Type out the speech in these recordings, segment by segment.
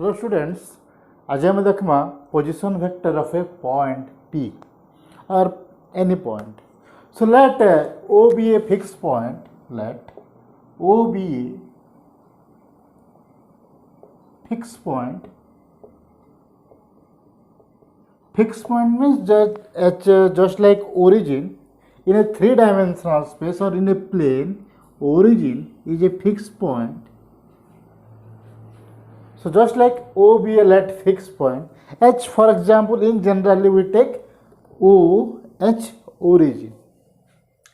Hello students, आज हम देखमा position vector of a point P or any point. So let O be a fixed point. Let O be a fixed point. Fixed point means just like origin in a three-dimensional space or in a plane. Origin is a fixed point. So just like O be a let fixed point, H for example, in generally we take O, H origin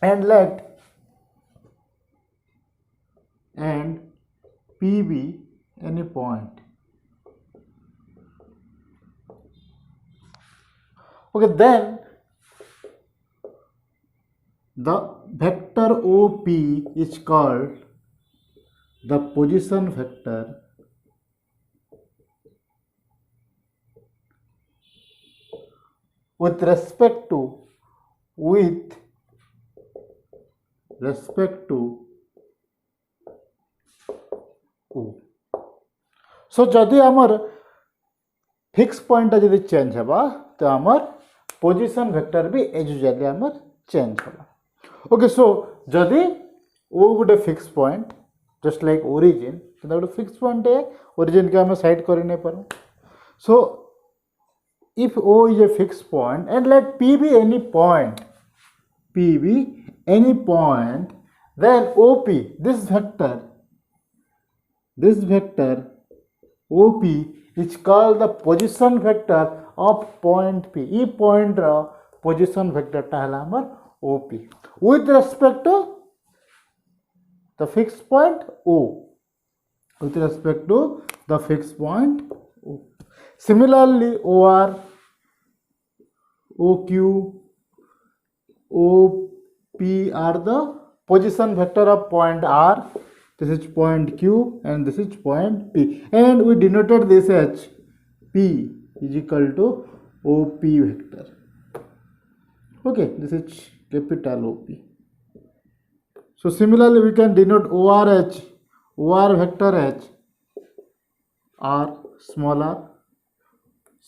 and let and P be any point. Okay, then the vector OP is called the position vector with respect to O. So जदि आमर fix point जदि change हबा तो आमर position vector भी as usually आमर change हबा. Okay, सो जदि ओ गोटे fix point just like origin तो गोटे फिक्स पॉइंट है ओरिजिन के आम साइड कर नहीं पार. सो if O is a fixed point and let P be any point, then OP, this vector OP is called the position vector of point P. E point रा position vector टा हला हमर OP with respect to the fixed point O. With respect to the fixed point O. Similarly, OR, OQ, OP are the position vector of point R. This is point Q and this is point P. And we denoted this as P is equal to OP vector. Okay, this is capital OP. So similarly, we can denote ORH, OR vector H, R small r.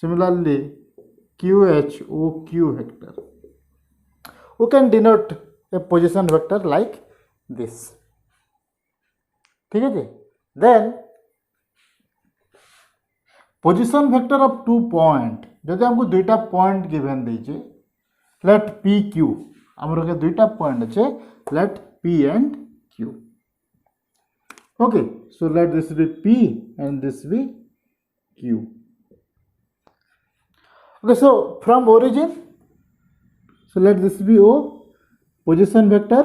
Similarly, QH, OQ vector. We can denote a position vector like this. ठीक है जी. Then position vector of 2 point. जब हमको दुईटा point given दीजिए, let PQ. हमरो के दुईटा point अच्छे, let P and Q. Okay, so let this be P and this be Q. Okay, so from origin, so let this be O, position vector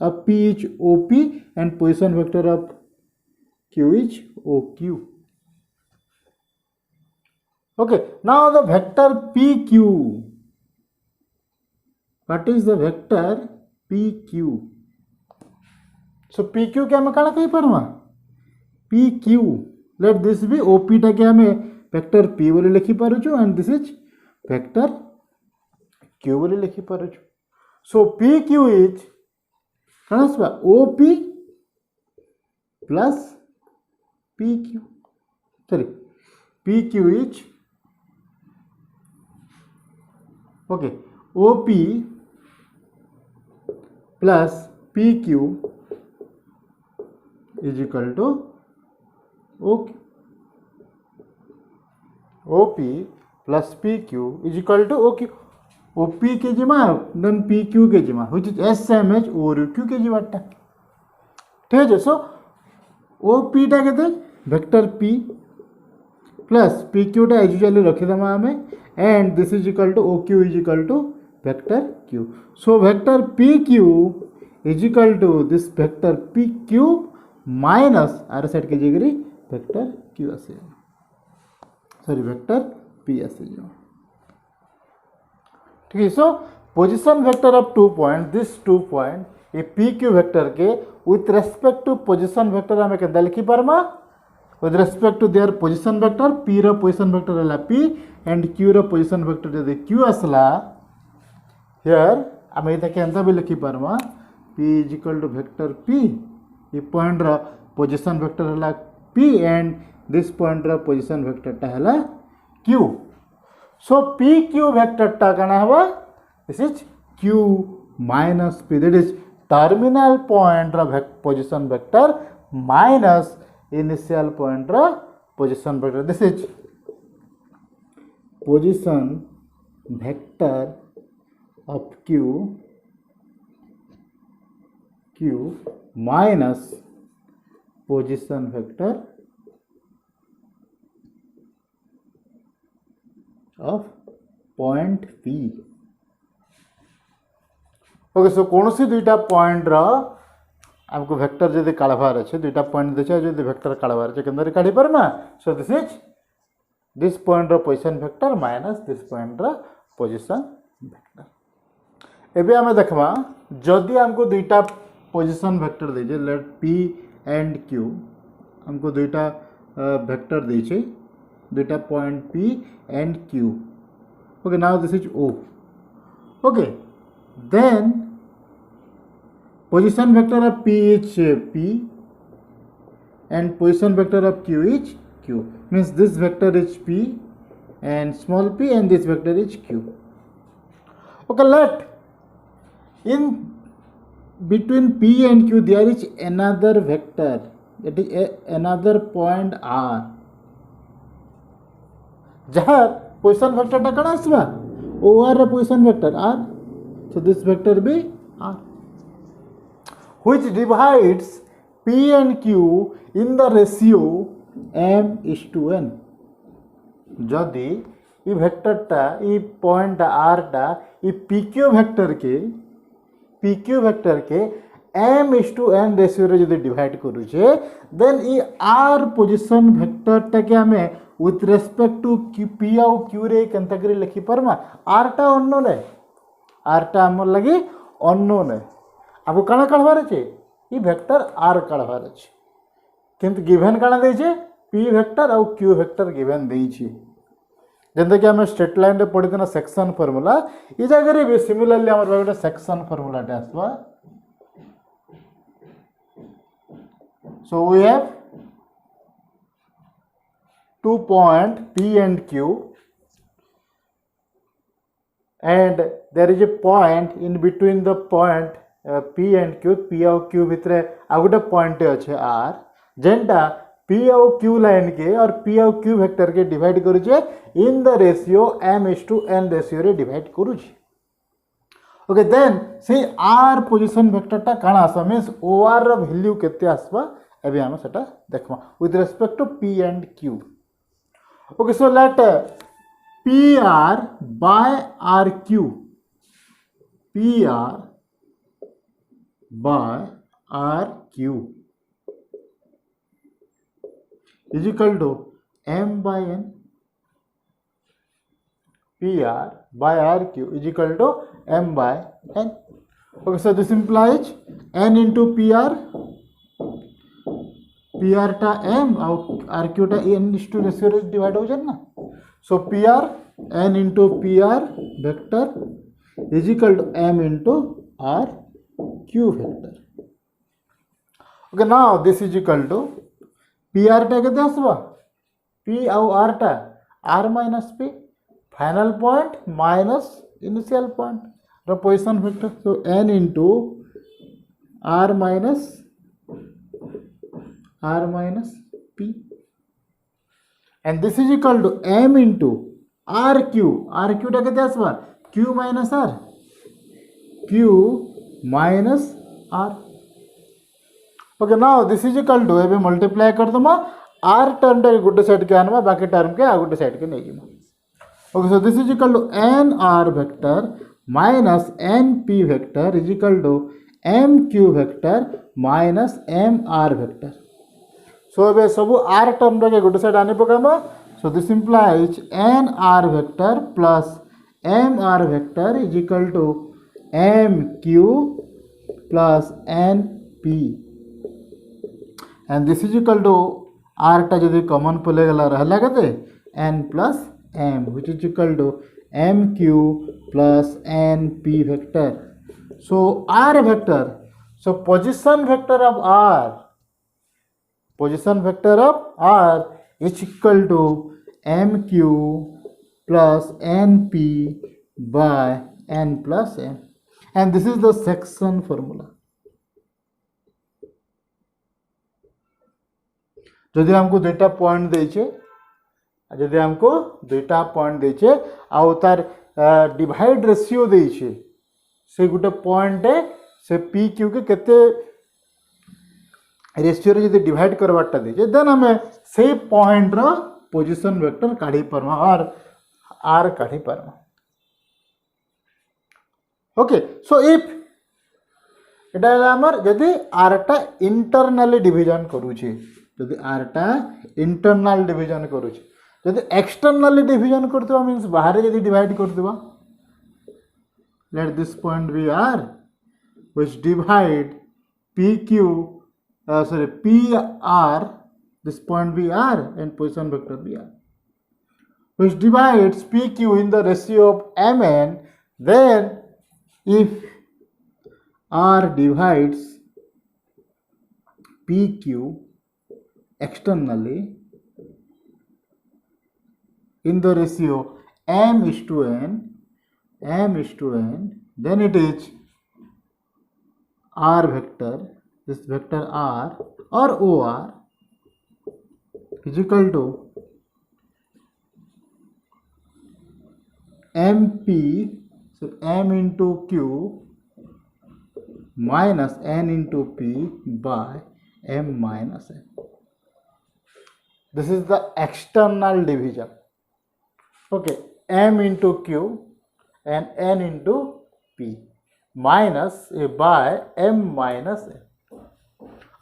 of P is OP and position vector of Q is OQ. Okay, now the vector PQ. What is the vector PQ? So PQ के हमें काना कहीं परमा? PQ. Let this be OP टा के हमें vector P बोले लिखी पारो जो and this is vector Q बोले लिखी पारो जो. So PQ is काना सबा OP plus PQ. Sorry, PQ is okay OP plus PQ is equal to OQ. OP plus PQ is equal to OQ. OP के जिमा then PQ के जिमा which is S same as OQ के जिमा टा. ठीक है. So OP टा कहते vector P plus PQ टा usually रखे दमा हमें and this is equal to OQ is equal to vector Q. So vector PQ is equal to this vector PQ minus R side के जगह vector Q आसे. Sorry, vector P आसे जो. ठीक है. So position vector of 2 point, this 2 point ये PQ vector के with respect to position vector हमें केंदा लिखि पारमा with respect to their position vector. P रो पोजीशन वेक्टर हला P एंड Q रो पोजीशन वेक्टर जदि Q आसला हियर हमें एटा केंदा भी लिखि पारमा P is equal to vector P. ये पॉइंट रो पोजीशन वेक्टर हला P and दिस पॉइंट रो पोजीशन वेक्टर टा हला q. सो pq वेक्टर टा कना हवा this is q minus p, that is terminal point रो position vector minus initial point रो position vector. This is position vector of q minus position vector of point p. Okay so कौन सी दुईटा point रो हमको vector जदि काढ़वार अच्छे दुईटा point देछे जदि वेक्टर काढ़वार अच्छे केंदर काढ़ी परमा. So this is this point रो position vector minus this point रो पोजीशन वेक्टर. एबे हमें देखबा जदि हमको दुईटा पोजीशन वेक्टर देछे लेट p एंड q हमको दुईटा वेक्टर देछे दुईटा point p and q. Okay now this is o. Okay then position vector of p is p and position vector of q is q, means this vector is p and small p and this vector is q. Okay, let in between p and q there is another vector, that is another point r जहाँ position vector टा कौन आसवा or रे position vector r. So this vector be r which divides p and q in the ratio m:n. जदि E vector टा ई point r टा ई pq vector के m:n ratio रे जदि डिवाइड करूचे देन ई r पोजीशन वेक्टर टा के हमें विथ रेस्पेक्ट टू p और q रे केनता करी लिखि परमा. r टा अननोन है, r टा हमर लगी अननोन है. आपको काना काढ़वार अच्छे ई वेक्टर r काढ़वार अच्छे किंतु गिवन काना देछे p वेक्टर और q वेक्टर गिवन देछे. जेंता कि हमें स्ट्रेट लाइन रे पढ़ी ना सेक्शन फार्मूला ई जगह रे भी सिमिलरली हमर गोटे सेक्शन फार्मूला टे आसवा. So we have 2 point p and q and there is a point in between the point p and q. p और q भितरे आ गोटे पॉइंट अच्छे r जेंटा p और q लाइन के और p और q वेक्टर के डिवाइड करूचे in the ratio m:n ratio रे डिवाइड करूचे. Okay then say r position vector टा काना आसवा मींस or रो वैल्यू केते आसवा एबे हम सेटा देखबा with respect to p and q. Okay so let pr by rq, pr by rq is equal to m by n. pr by rq is equal to m by n. Okay, so this implies n into pr, pr टा m और rq टा n is to ratio रे divide हो जाए ना. So pr n into pr vector is equal to m into rq vector. Okay, now this is equal to pr टा केते आसबा p और r टा r minus p final point minus initial point रो position vector. So n into r minus p and this is equal to m into rq. rq टा केते आसबा q minus r, q minus r. Okay, now this is equal to एबे multiply कर दमा r term टा good side के आनबा बाकी term के आ good side के नै जिमा. Okay, so this is equal to nr vector minus np vector is equal to mq vector minus mr vector. So एबे सब r टर्म टा के गुड साइड आने पकामा. So this implies nr vector plus mr vector is equal to mq plus np and this is equal to r टा जदि common पले गला रहला केते n plus m which is equal to mq plus np vector. So r vector, so position vector of r is equal to M Q plus N P by N plus M and this is the section formula. जदि हमको दुईटा point देचे जदि हमको दुईटा point देचे आउ तार divide ratio देचे से गोटे पॉइंट से पी क्यू के केते रेशियो रे जदि डिवाइड करवाटा देचे देन हमें से पॉइंट रो पोजीशन वेक्टर काढी परमा और आर काढी परमा। ओके सो इफ एटा हमर जदि आर टा इंटरनली डिवीजन करूची जदि आर टा इंटरनल डिवीजन करूची जदि एक्सटर्नली डिवीजन करतबा मींस बाहर जदि डिवाइड करतबा let this point be R which divide pq pr this point be r and position vector be r which divides pq in the ratio of mn then if r divides pq externally in the ratio m is to n then it is r vector, this vector r or or is equal to mp, so m into q minus n into p by m minus n. This is the external division. Okay, m into q and n into p minus a by m minus n.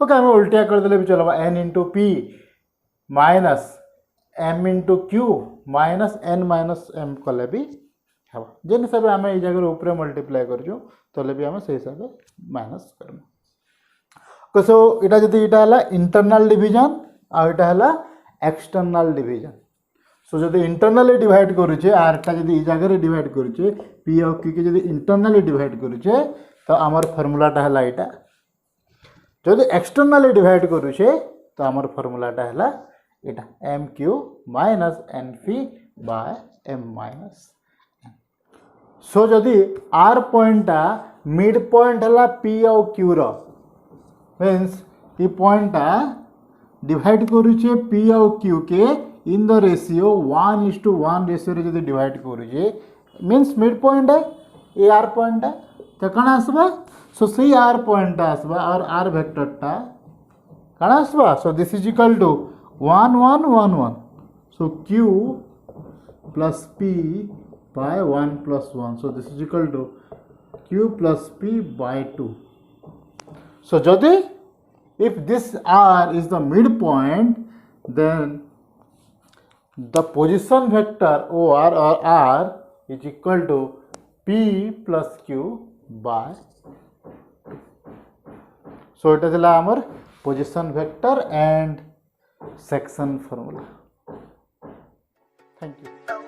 Okay हमें उल्टिया कर देले भी चलो n into P minus m into Q minus n minus m कले भी हम जेन हिसाब आम ये जगह ऊपर मल्टीप्लाई करजो तले भी आम से हिसाब माइनस करमु। सो इटा जदि इटा हला इंटरनल डिवीजन आ इटा हला एक्सटर्नल डिवीजन। सो जदि इंटरनली डिवाइड करूचे आर टा जदि ई जगह डिवाइड करूचे पी और क्यू के जदि इंटरनली डिवाइड करूचे तो आमर फार्मूलाटा हला इटा जदि एक्सटर्नली डिवाइड करूचे तो आमर फार्मूलाटा हला इटा m q minus n P by m minus. So जदि आर पॉइंटा मिड पॉइंट हला पी और क्यू रो मीन्स ये पॉइंटा डिवाइड करूचे पी और क्यू के इन द रेशियो 1:1 रेशियो रे जदि डिवाइड करूचे मीन्स मिड पॉइंट है ये आर पॉइंट है तो कण आसबा सो सी आर पॉइंट आसबा और आर वेक्टर टा कण आसबा so this is equal to 1 1 1 1 so q plus p by 1 plus 1 so this is equal to q plus p by 2। So जदि if this r is the midpoint then the position vector or r is equal to p plus q by 2. So it is our position vector and section formula. Thank you.